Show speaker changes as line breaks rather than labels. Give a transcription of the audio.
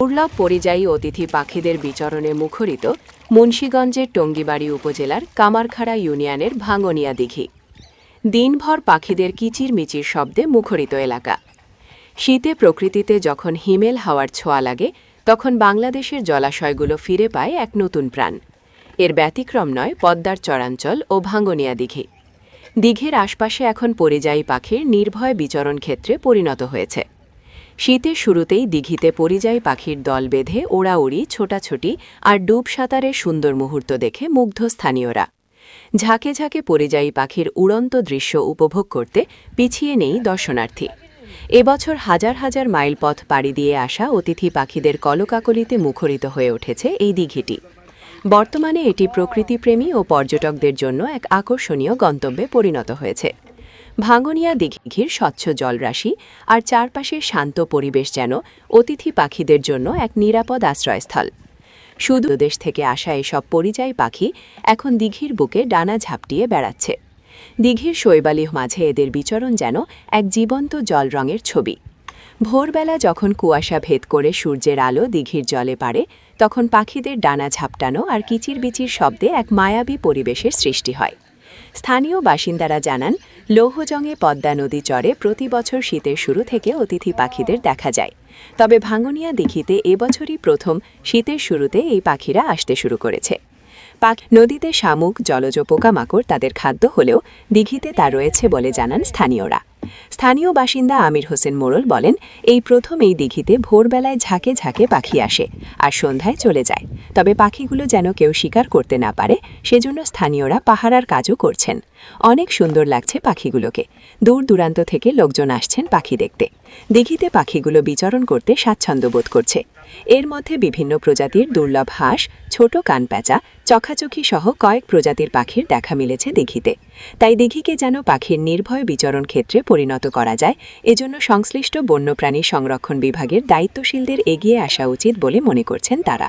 দুর্লভ পরিযায়ী অতিথি পাখিদের বিচরণে মুখরিত মুন্সিগঞ্জের টঙ্গিবাড়ি উপজেলার কামারখাড়া ইউনিয়নের ভাঙ্গনিয়া দিঘি। দিনভর পাখিদের কিচিরমিচির শব্দে মুখরিত এলাকা। শীতে প্রকৃতিতে যখন হিমেল হাওয়ার ছোঁয়া লাগে, তখন বাংলাদেশের জলাশয়গুলো ফিরে পায় এক নতুন প্রাণ। এর ব্যতিক্রম নয় পদ্মার চরাঞ্চল ও ভাঙ্গনিয়া দিঘি। দিঘির আশপাশে এখন পরিযায়ী পাখির নির্ভয় বিচরণ ক্ষেত্রে পরিণত হয়েছে। শীতের শুরুতেই দিঘিতে পরিযায়ী পাখির দল বেঁধে ওড়াউড়ি, ছোটাছুটি আর ডুব সাঁতারের সুন্দর মুহূর্ত দেখে মুগ্ধ স্থানীয়রা। ঝাঁকে ঝাঁকে পরিযায়ী পাখির উড়ন্ত দৃশ্য উপভোগ করতে পিছিয়ে নেই দর্শনার্থী। এবছর হাজার হাজার মাইল পথ পাড়ি দিয়ে আসা অতিথি পাখিদের কলকাকলিতে মুখরিত হয়ে উঠেছে এই দিঘিটি। বর্তমানে এটি প্রকৃতিপ্রেমী ও পর্যটকদের জন্য এক আকর্ষণীয় গন্তব্যে পরিণত হয়েছে। ভাঙ্গনিয়া দিঘির স্বচ্ছ জলরাশি আর চারপাশের শান্ত পরিবেশ যেন অতিথি পাখিদের জন্য এক নিরাপদ আশ্রয়স্থল। সুদূর দেশ থেকে আসা এসব পরিযায়ী পাখি এখন দিঘির বুকে ডানা ঝাপটিয়ে বেড়াচ্ছে। দিঘির শৈবালির মাঝে এদের বিচরণ যেন এক জীবন্ত জল রঙের ছবি। ভোরবেলা যখন কুয়াশা ভেদ করে সূর্যের আলো দিঘির জলে পাড়ে, তখন পাখিদের ডানা ঝাপটানো আর কিচিরবিচির শব্দে এক মায়াবী পরিবেশের সৃষ্টি হয়। স্থানীয় বাসিন্দারা জানান, লৌহজংয়ে পদ্মা নদী চরে প্রতি বছর শীতের শুরু থেকে অতিথি পাখিদের দেখা যায়। তবে ভাঙ্গনিয়া দিঘিতে এবছরই প্রথম শীতের শুরুতে এই পাখিরা আসতে শুরু করেছে। নদীতে শামুক, জলজ পোকামাকড় তাদের খাদ্য হলেও দিঘিতে তা রয়েছে বলে জানান স্থানীয়রা। স্থানীয় বাসিন্দা আমির হোসেন মোড়ল বলেন, এই প্রথম এই দিঘিতে ভোরবেলায় ঝাঁকে ঝাঁকে পাখি আসে আর সন্ধ্যায় চলে যায়। তবে পাখিগুলো যেন কেউ শিকার করতে না পারে, সেজন্য স্থানীয়রা পাহারার কাজও করছেন। অনেক সুন্দর লাগছে পাখিগুলোকে। দূর দূরান্ত থেকে লোকজন আসছেন পাখি দেখতে। দিঘিতে পাখিগুলো বিচরণ করতে স্বাচ্ছন্দ্য বোধ করছে। এর মধ্যে বিভিন্ন প্রজাতির দুর্লভ হাঁস, ছোট কানপ্যাঁচা, চখাচখি সহ কয়েক প্রজাতির পাখির দেখা মিলেছে দিঘিতে। তাই দিঘিকে যেন পাখির নির্ভয় বিচরণ ক্ষেত্রে পরিণত করা যায়, এজন্য সংশ্লিষ্ট বন্যপ্রাণী সংরক্ষণ বিভাগের দায়িত্বশীলদের এগিয়ে আসা উচিত বলে মনে করছেন তারা।